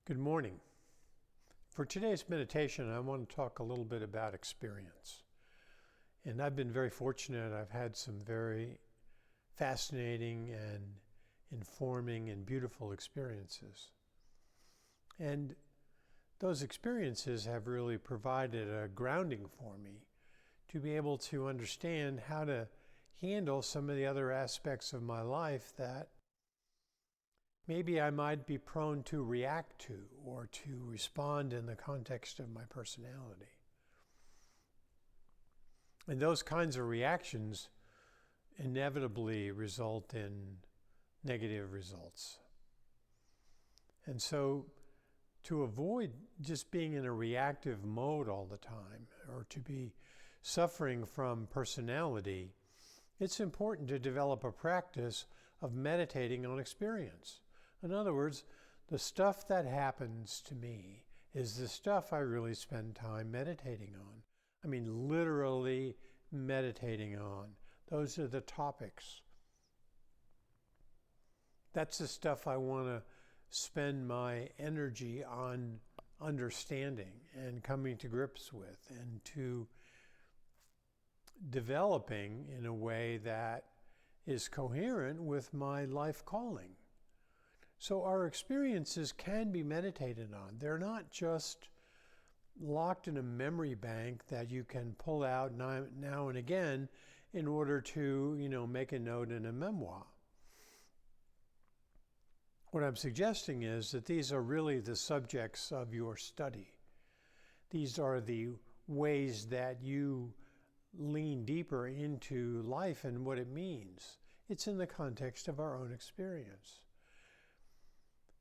Good morning. For today's meditation, I want to talk a little bit about experience. And I've been very fortunate. I've had some very fascinating and informing and beautiful experiences. And those experiences have really provided a grounding for me to be able to understand how to handle some of the other aspects of my life that maybe I might be prone to react to or to respond in the context of my personality. And those kinds of reactions inevitably result in negative results. And so to avoid just being in a reactive mode all the time or to be suffering from personality, it's important to develop a practice of meditating on experience. In other words, the stuff that happens to me is the stuff I really spend time meditating on. I mean, literally meditating on. Those are the topics. That's the stuff I want to spend my energy on understanding and coming to grips with and to developing in a way that is coherent with my life calling. So our experiences can be meditated on. They're not just locked in a memory bank that you can pull out now and again in order to, make a note in a memoir. What I'm suggesting is that these are really the subjects of your study. These are the ways that you lean deeper into life and what it means. It's in the context of our own experience.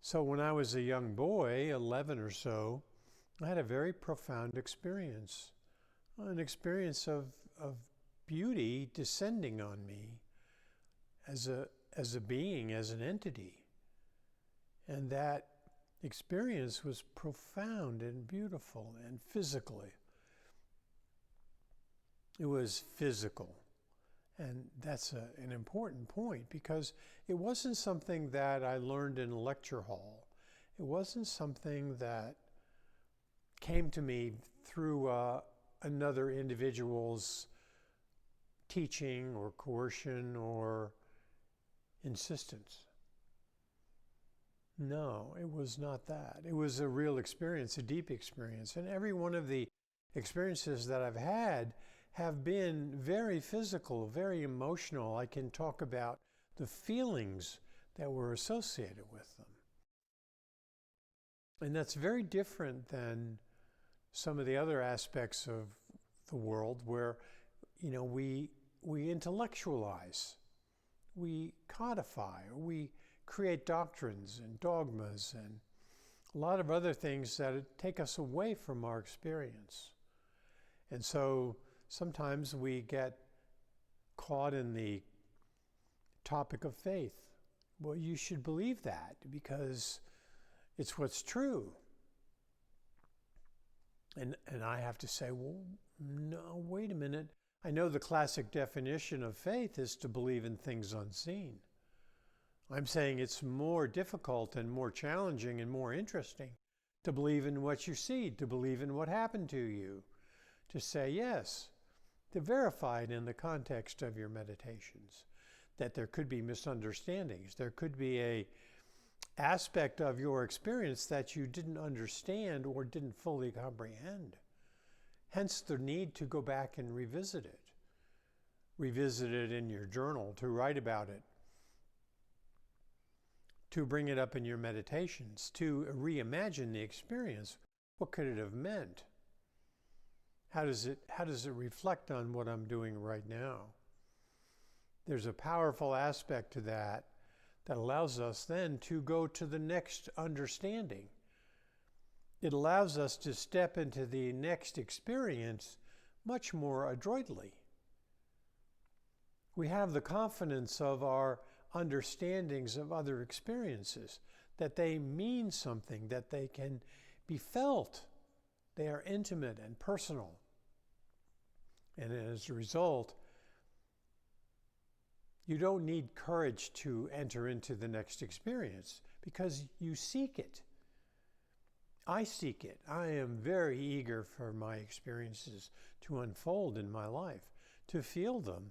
So when I was a young boy, 11 or so, I had a very profound experience, an experience of beauty descending on me as a being, as an entity. And that experience was profound and beautiful and physically. It was physical. And that's an important point because it wasn't something that I learned in a lecture hall. It wasn't something that came to me through another individual's teaching or coercion or insistence. No, it was not that. It was a real experience, a deep experience. And every one of the experiences that I've had have been very physical, very emotional. I can talk about the feelings that were associated with them. And that's very different than some of the other aspects of the world where, we intellectualize, we codify, we create doctrines and dogmas and a lot of other things that take us away from our experience. And so sometimes we get caught in the topic of faith. Well, you should believe that because it's what's true. And I have to say, well, no, wait a minute. I know the classic definition of faith is to believe in things unseen. I'm saying it's more difficult and more challenging and more interesting to believe in what you see, to believe in what happened to you, to say yes, to verify it in the context of your meditations, that there could be misunderstandings. There could be a aspect of your experience that you didn't understand or didn't fully comprehend. Hence the need to go back and revisit it in your journal, to write about it, to bring it up in your meditations, to reimagine the experience. What could it have meant? How does it reflect on what I'm doing right now? There's a powerful aspect to that allows us then to go to the next understanding. It allows us to step into the next experience much more adroitly. We have the confidence of our understandings of other experiences, that they mean something, that they can be felt. They are intimate and personal. And as a result, you don't need courage to enter into the next experience because you seek it. I seek it. I am very eager for my experiences to unfold in my life, to feel them,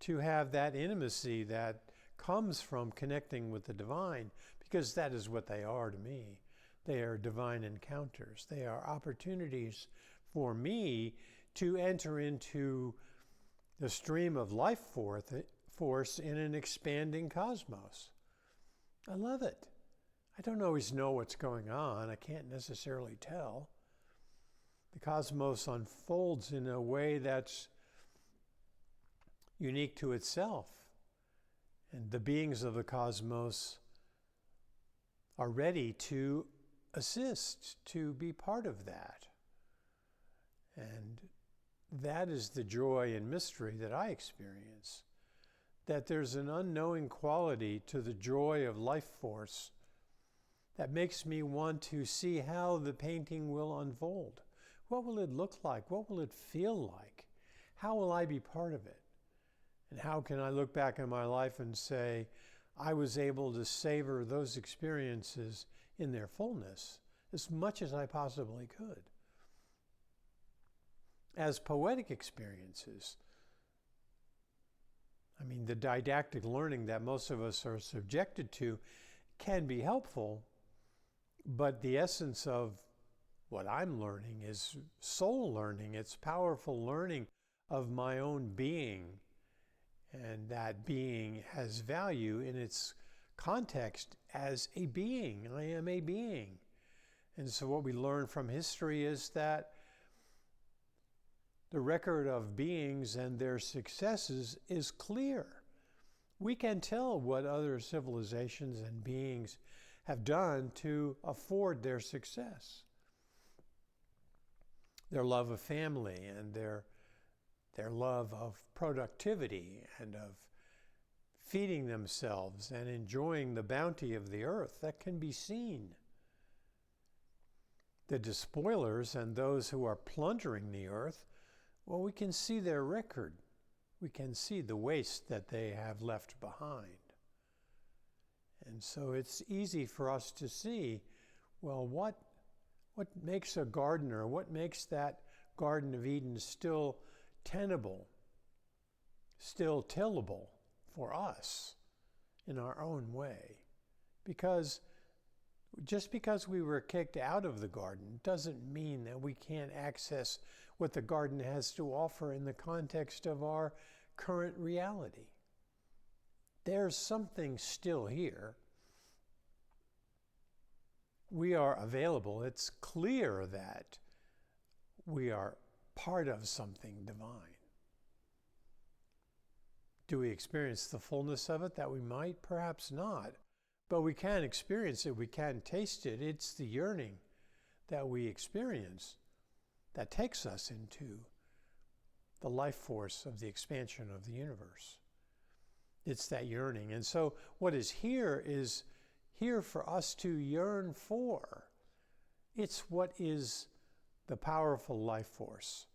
to have that intimacy that comes from connecting with the divine, because that is what they are to me. They are divine encounters. They are opportunities for me to enter into the stream of life force in an expanding cosmos. I love it. I don't always know what's going on. I can't necessarily tell. The cosmos unfolds in a way that's unique to itself. And the beings of the cosmos are ready to assist, to be part of that. And that is the joy and mystery that I experience. That there's an unknowing quality to the joy of life force that makes me want to see how the painting will unfold. What will it look like? What will it feel like? How will I be part of it? And how can I look back in my life and say, I was able to savor those experiences in their fullness as much as I possibly could? As poetic experiences, I mean, the didactic learning that most of us are subjected to can be helpful, but the essence of what I'm learning is soul learning. It's powerful learning of my own being, and that being has value in its context as a being. I am a being. And so what we learn from history is that the record of beings and their successes is clear. We can tell what other civilizations and beings have done to afford their success. Their love of family and their love of productivity and of feeding themselves and enjoying the bounty of the earth, that can be seen. The despoilers and those who are plundering the earth, well, we can see their record. We can see the waste that they have left behind. And so it's easy for us to see, well, what makes a gardener, what makes that Garden of Eden still tenable, still tillable for us in our own way? Because just because we were kicked out of the garden doesn't mean that we can't access what the garden has to offer in the context of our current reality. There's something still here. We are available. It's clear that we are part of something divine. Do we experience the fullness of it that we might? Perhaps not. But we can experience it. We can taste it. It's the yearning that we experience that takes us into the life force of the expansion of the universe. It's that yearning. And so what is here for us to yearn for. It's what is the powerful life force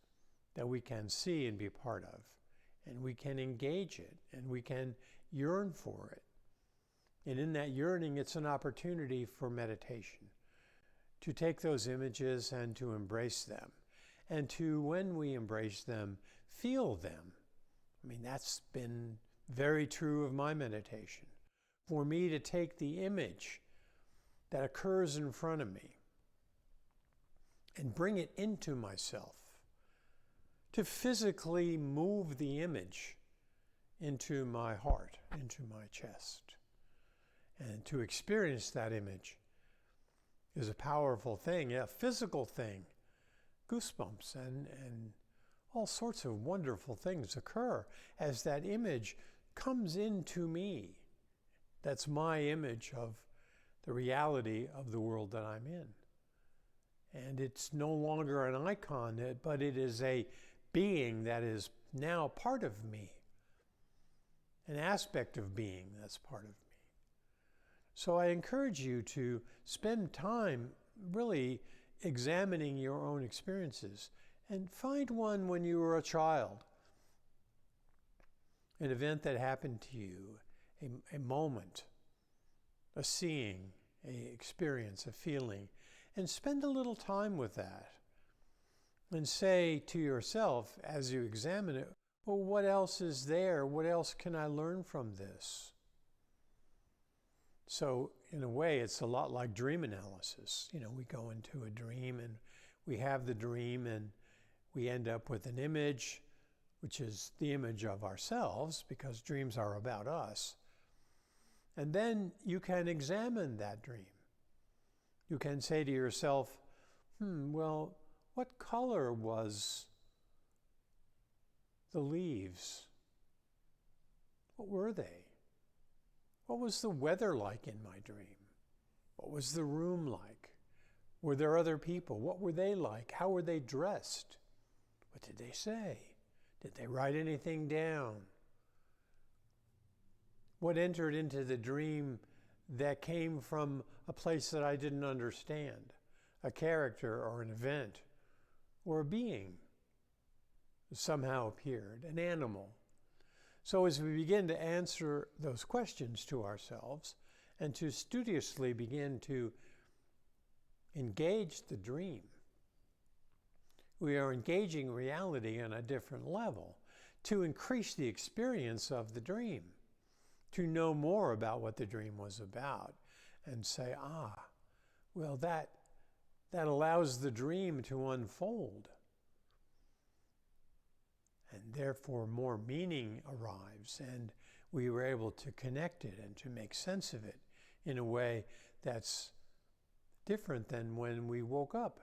that we can see and be part of. And we can engage it, and we can yearn for it. And in that yearning, it's an opportunity for meditation, to take those images and to embrace them, and to, when we embrace them, feel them. I mean, that's been very true of my meditation. For me to take the image that occurs in front of me and bring it into myself, to physically move the image into my heart, into my chest, and to experience that image is a powerful thing, a physical thing. Goosebumps and all sorts of wonderful things occur as that image comes into me. That's my image of the reality of the world that I'm in. And it's no longer an icon, but it is a being that is now part of me, an aspect of being that's part of me. So I encourage you to spend time really examining your own experiences, and find one when you were a child, an event that happened to you, a moment, a seeing, a experience, a feeling, And spend a little time with that. And say to yourself as you examine it, well, what else is there? What else can I learn from this? So in a way, it's a lot like dream analysis. We go into a dream and we have the dream and we end up with an image, which is the image of ourselves, because dreams are about us. And then you can examine that dream. You can say to yourself, well, what color was the leaves? What were they? What was the weather like in my dream? What was the room like? Were there other people? What were they like? How were they dressed? What did they say? Did they write anything down? What entered into the dream that came from a place that I didn't understand? A character or an event or a being somehow appeared, an animal. So as we begin to answer those questions to ourselves and to studiously begin to engage the dream, we are engaging reality on a different level to increase the experience of the dream, to know more about what the dream was about and say, well, that allows the dream to unfold. And therefore more meaning arrives and we were able to connect it and to make sense of it in a way that's different than when we woke up.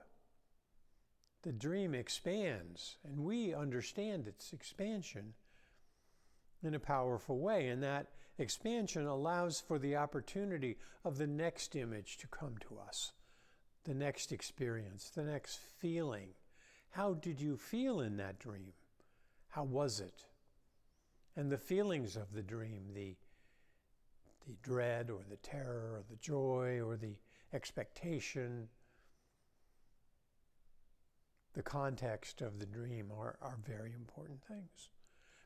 The dream expands and we understand its expansion in a powerful way, and that expansion allows for the opportunity of the next image to come to us, the next experience, the next feeling. How did you feel in that dream? How was it? And the feelings of the dream, the dread or the terror or the joy or the expectation, the context of the dream are very important things.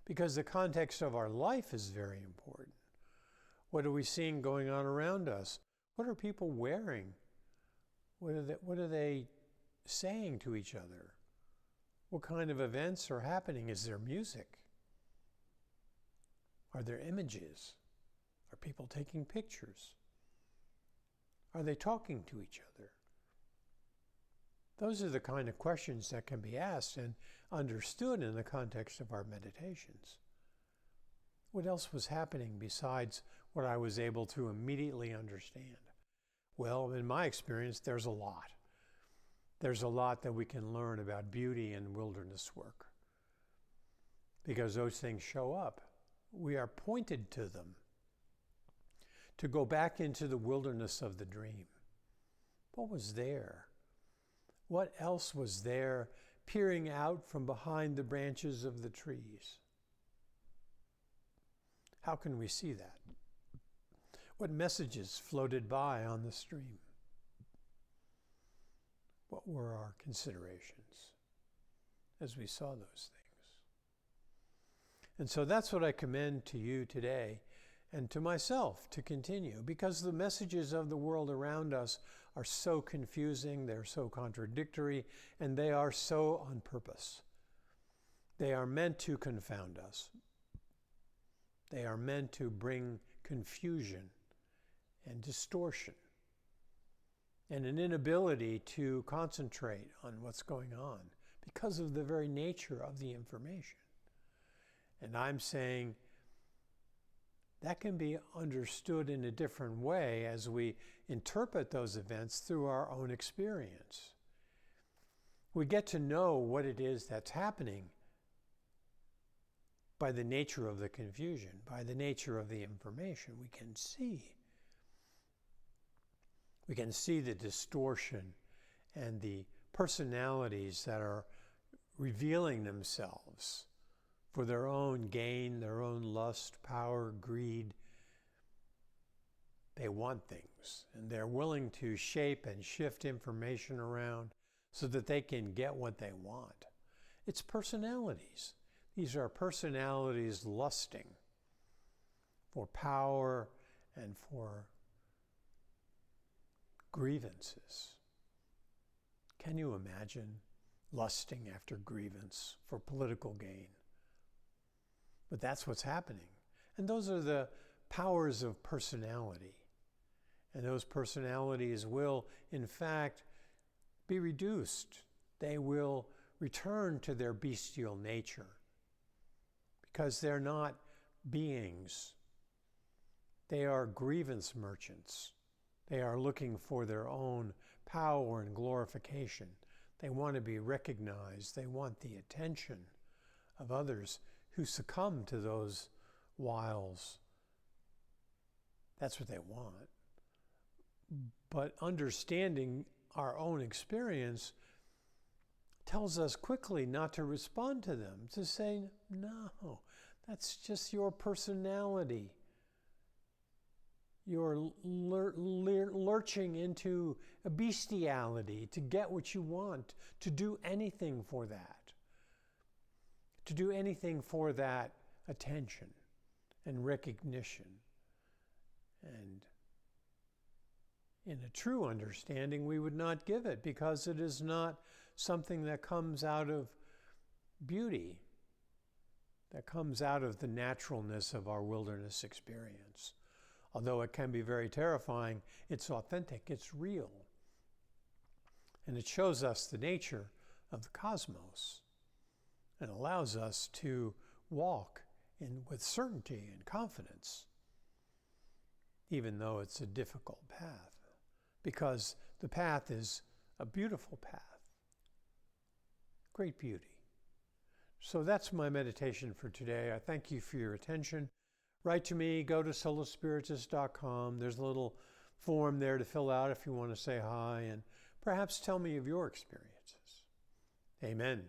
Because the context of our life is very important. What are we seeing going on around us? What are people wearing? What are they saying to each other? What kind of events are happening? Is there music? Are there images? Are people taking pictures? Are they talking to each other? Those are the kind of questions that can be asked and understood in the context of our meditations. What else was happening besides what I was able to immediately understand? Well, in my experience, there's a lot. There's a lot that we can learn about beauty and wilderness work because those things show up. We are pointed to them to go back into the wilderness of the dream. What was there? What else was there peering out from behind the branches of the trees? How can we see that? What messages floated by on the stream? What were our considerations as we saw those things? And so that's what I commend to you today and to myself to continue, because the messages of the world around us are so confusing, they're so contradictory, and they are so on purpose. They are meant to confound us. They are meant to bring confusion and distortion and an inability to concentrate on what's going on because of the very nature of the information. And I'm saying that can be understood in a different way as we interpret those events through our own experience. We get to know what it is that's happening by the nature of the confusion, by the nature of the information. We can see the distortion and the personalities that are revealing themselves for their own gain, their own lust, power, greed. They want things, and they're willing to shape and shift information around so that they can get what they want. It's personalities. These are personalities lusting for power and for grievances. Can you imagine lusting after grievance for political gain? But that's what's happening. And those are the powers of personality. And those personalities will, in fact, be reduced. They will return to their bestial nature because they're not beings. They are grievance merchants. They are looking for their own power and glorification. They want to be recognized. They want the attention of others who succumb to those wiles. That's what they want. But understanding our own experience tells us quickly not to respond to them, to say, no, that's just your personality. You're lurching into a bestiality to get what you want, to do anything for that, to do anything for that attention and recognition. And in a true understanding, we would not give it because it is not something that comes out of beauty, that comes out of the naturalness of our wilderness experience. Although it can be very terrifying, it's authentic, it's real. And it shows us the nature of the cosmos and allows us to walk with certainty and confidence, even though it's a difficult path, because the path is a beautiful path, great beauty. So that's my meditation for today. I thank you for your attention. Write to me, go to solospiritus.com. There's a little form there to fill out if you want to say hi, and perhaps tell me of your experiences. Amen.